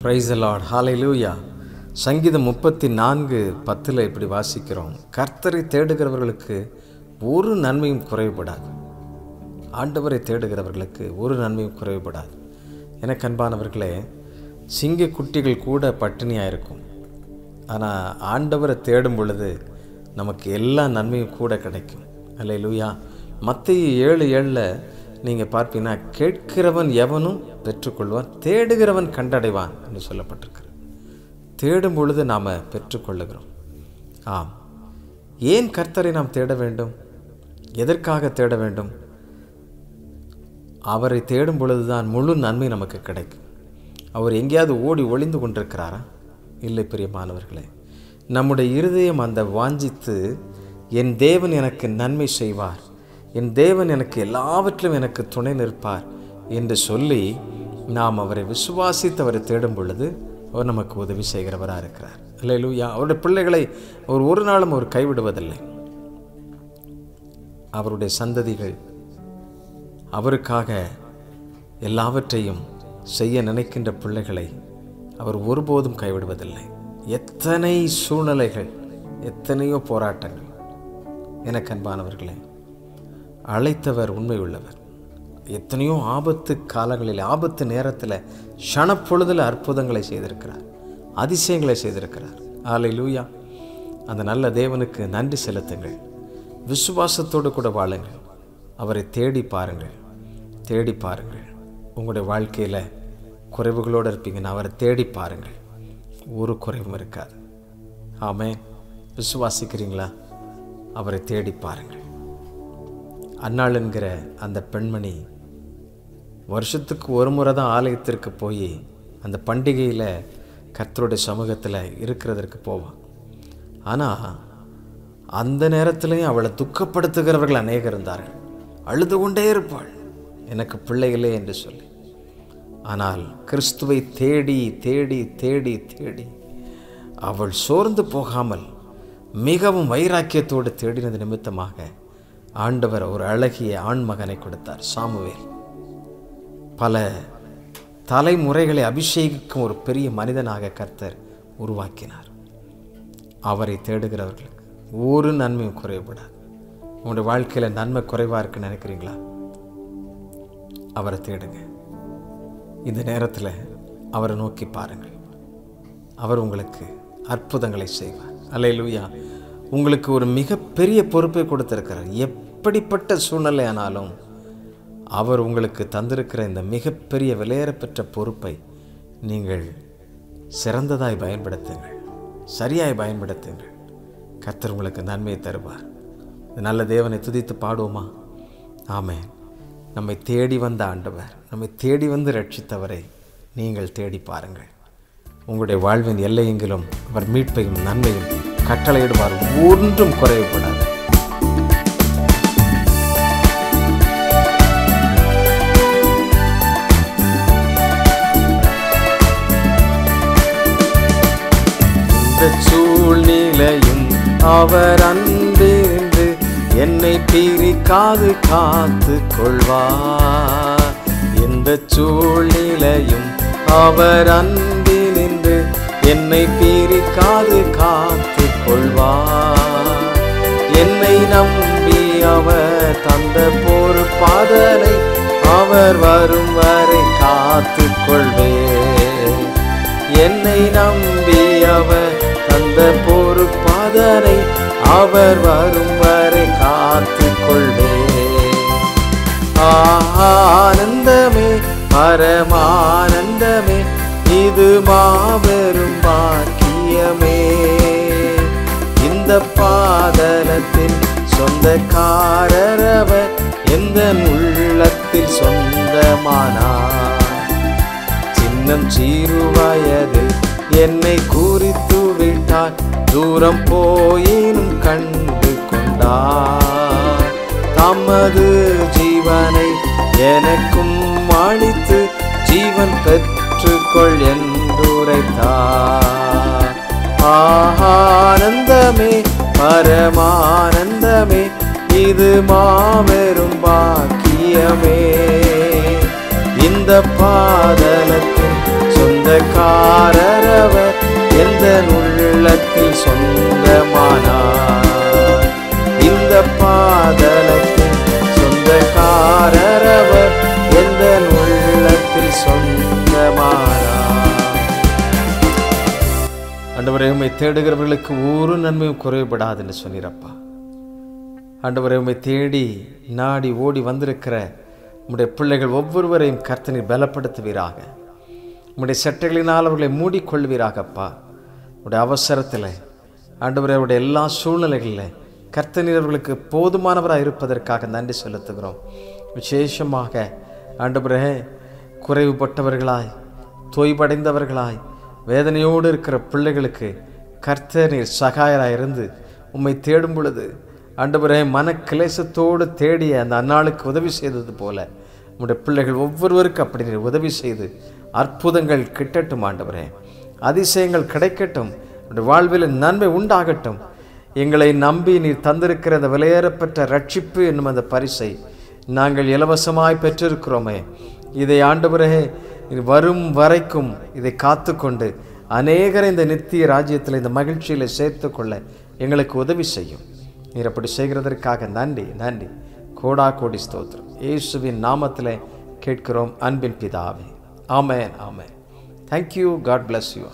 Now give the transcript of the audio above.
Praise the Lord, ஹல்லேலூயா. சங்கீதம் 34:10 இப்படி வாசிக்கிறோம், கர்த்தரை தேடுகிறவர்களுக்கு ஒரு நன்மையும் குறைவுபடாது. ஆண்டவரை தேடுகிறவர்களுக்கு ஒரு நன்மையும் குறைவுபடாது. எனக்கு அன்பானவர்களே, சிங்க குட்டிகள் கூட பட்டினியாக இருக்கும். ஆனால் ஆண்டவரை தேடும் பொழுது நமக்கு எல்லா நன்மையும் கூட கிடைக்கும். ஹல்லேலூயா. மத்தேயு 7:7 நீங்கள் பார்ப்பீங்கன்னா, கேட்கிறவன் எவனும் பெற்றுக்கொள்வான், தேடுகிறவன் கண்டடைவான் என்று சொல்லப்பட்டிருக்கிறது. தேடும் பொழுது நாம் பெற்றுக்கொள்ளுகிறோம். ஆம், ஏன் கர்த்தரை நாம் தேட வேண்டும்? எதற்காக தேட வேண்டும்? அவரை தேடும் பொழுதுதான் முழு நன்மை நமக்கு கிடைக்கும். அவர் எங்கேயாவது ஓடி ஒளிந்து கொண்டிருக்கிறாரா? இல்லை பிரியமானவர்களே. நம்முடைய இருதயம் அந்த வாஞ்சித்து, என் தேவன் எனக்கு நன்மை செய்வார், என் தேவன் எனக்கு எல்லாவற்றிலும் எனக்கு துணை நிற்பார் என்று சொல்லி நாம் அவரை விசுவாசித்து அவரை தேடும் பொழுது அவர் நமக்கு உதவி செய்கிறவராக இருக்கிறார். அல்லேலூயா. அவருடைய பிள்ளைகளை அவர் ஒரு நாளும் அவர் கைவிடுவதில்லை. அவருடைய சந்ததிகள் அவருக்காக எல்லாவற்றையும் செய்ய நினைக்கின்ற பிள்ளைகளை அவர் ஒருபோதும் கைவிடுவதில்லை. எத்தனை சூழ்நிலைகள், எத்தனையோ போராட்டங்கள். எனக்கு அன்பானவர்களே, அழைத்தவர் உண்மை உள்ளவர். எத்தனையோ ஆபத்து காலங்களில், ஆபத்து நேரத்தில், க்ஷணப்பொழுதில் அற்புதங்களை செய்திருக்கிறார், அதிசயங்களை செய்திருக்கிறார். ஹல்லேலூயா. அந்த நல்ல தேவனுக்கு நன்றி செலுத்துங்கள். விசுவாசத்தோடு கூட வாழுங்கள். அவரை தேடி பாருங்கள், தேடி பாருங்கள். உங்களுடைய வாழ்க்கையில் குறைவுகளோடு இருப்பீங்கன்னா அவரை தேடி பாருங்கள், ஒரு குறைவும் இருக்காது. ஆமென். விசுவாசிக்கிறீங்களா? அவரை தேடி பாருங்கள். அன்னாள் என்கிற அந்த பெண்மணி வருஷத்துக்கு ஒரு முறை தான் ஆலயத்திற்கு போய் அந்த பண்டிகையில் கர்த்தருடைய சமூகத்தில் இருக்கிறதற்கு போவாள். ஆனால் அந்த நேரத்திலையும் அவளை துக்கப்படுத்துகிறவர்கள் அநேகர் இருந்தார்கள். அழுது கொண்டே இருப்பாள், எனக்கு பிள்ளைகளே என்று சொல்லி. ஆனால் கிறிஸ்துவை தேடி தேடி தேடி தேடி அவள் சோர்ந்து போகாமல் மிகவும் வைராக்கியத்தோடு தேடினது நிமித்தமாக ஆண்டவர் ஒரு அழகிய ஆண்மகனை கொடுத்தார், சாமுவேல். பல தலைமுறைகளை அபிஷேகிக்கும் ஒரு பெரிய மனிதனாக கர்த்தர் உருவாக்கினார். அவரை தேடுகிறவர்களுக்கு ஒரு நன்மையும் குறைவுபடாது. உங்களுடைய வாழ்க்கையில் நன்மை குறைவாக இருக்குன்னு நினைக்கிறீங்களா? அவரை தேடுங்க. இந்த நேரத்தில் அவரை நோக்கி பாருங்கள். அவர் உங்களுக்கு அற்புதங்களை செய்வார். அல்லேலூயா. உங்களுக்கு ஒரு மிகப்பெரிய பொறுப்பை கொடுத்திருக்கிறார். எப்படிப்பட்ட சூழ்நிலை ஆனாலும் அவர் உங்களுக்கு தந்திருக்கிற இந்த மிகப்பெரிய விலையேறப்பெற்ற பொறுப்பை நீங்கள் சிறந்ததாய் பயன்படுத்துங்கள், சரியாய் பயன்படுத்துங்கள். கர்த்தர் உங்களுக்கு நன்மையை தருவார். நல்ல தேவனை துதித்து பாடுவோமா? ஆமென். நம்மை தேடி வந்த ஆண்டவர், நம்மை தேடி வந்து ரட்சித்தவரை நீங்கள் தேடி பாருங்கள். உங்களுடைய வாழ்வின் எல்லையெங்கிலும் அவர் மீட்பையும் நன்மையும் கட்டளையிடுவார். ஒன்றும் குறைவுபடாது. இந்த சூழ்நிலையும் அவர் அன்பிருந்து என்னை பிரிக்காது காத்து கொள்வார். இந்த சூழ்நிலையும் அவர் அன்பினின்று என்னை பிரிக்காது காத்து கொள்வார். என்னை நம்பி அவர் தந்த பொறுப்பாதலை அவர் வரும் வரை காத்து கொள்வேன். என்னை நம்பி அவர் தந்த பொறுப்பாதலை அவர் வரும் வரை காத்து கொள்வேன். ஆனந்தமே, பரமானந்தமே, இது மாபெரும் பாக்கியமே. இந்த பாதலத்தின் சொந்தக்காரரவர் எந்த உள்ளத்தில் சொந்தமானார். சின்னம் சிறு வயதில் என்னை குறித்து விட்டார், தூரம் போயினும் கண்டு கொண்டார். தமது ஜீவனை எனக்கும் அளித்து ஜீவன் பெற்றுக்கொள் என்றுரைத்தார். ஆனந்தமே, பரமானந்தமே, இது மாபெரும் பாக்கியமே. இந்த பாதலத்தின் சொந்த சொந்தக்காரரவர் எந்த உள்ளத்தில் சொந்தமானார். இந்த பாதலத்தின் சொந்தக்காரரவர் எந்த உள்ளத்தில் சொந்தமானார். ஆண்டவரே, உம்மை தேடுகிறவர்களுக்கு ஒரு நன்மையும் குறைபடாதுன்னு சொன்னீரப்பா. ஆண்டவரே, உம்மை தேடி நாடி ஓடி வந்திருக்கிற உம்முடைய பிள்ளைகள் ஒவ்வொருவரையும் கர்த்தர் பலப்படுத்துவீராக. உம்முடைய சட்டைகளினால் அவர்களை மூடிக்கொள்வீராகப்பா. உடைய அவசரத்தில் ஆண்டவரே, அவருடைய எல்லா சூழ்நிலைகளில் கர்த்தர் அவர்களுக்கு போதுமானவராக இருப்பதற்காக நன்றி செலுத்துகிறோம். விசேஷமாக ஆண்டவரே, குறைவுபட்டவர்களாய் தொய்வடைந்தவர்களாய் வேதனையோடு இருக்கிற பிள்ளைகளுக்கு கர்த்தர் நீர் சகாயராக இருந்து உம்மை தேடும் பொழுது ஆண்டவரே, மனக்கிலேசத்தோடு தேடிய அந்த அந்நாளுக்கு உதவி செய்தது போல உம்முடைய பிள்ளைகள் ஒவ்வொருவருக்கும் அப்படி நீர் உதவி செய்து அற்புதங்கள் கிட்டட்டும். ஆண்டவரே, அதிசயங்கள் கிடைக்கட்டும். உடைய வாழ்வில் நன்மை உண்டாகட்டும். எங்களை நம்பி நீர் தந்திருக்கிற அந்த விலையேறப்பெற்ற ரட்சிப்பு என்னும் அந்த பரிசை நாங்கள் இலவசமாய் பெற்றிருக்கிறோமே, இதை ஆண்டவரே வரும் வரைக்கும் இதை காத்து கொண்டு அநேகரை இந்த நித்திய ராஜ்யத்தில் இந்த மகிழ்ச்சியில் சேர்த்து கொள்ள எங்களுக்கு உதவி செய்யும். நீர் அப்படி செய்கிறதற்காக நன்றி நன்றி. கோடா கோடி ஸ்தோத்திரம். இயேசுவின் நாமத்தில் கேட்கிறோம் அன்பின் பிதாவே. ஆமென் ஆமென். தேங்க்யூ. God bless you.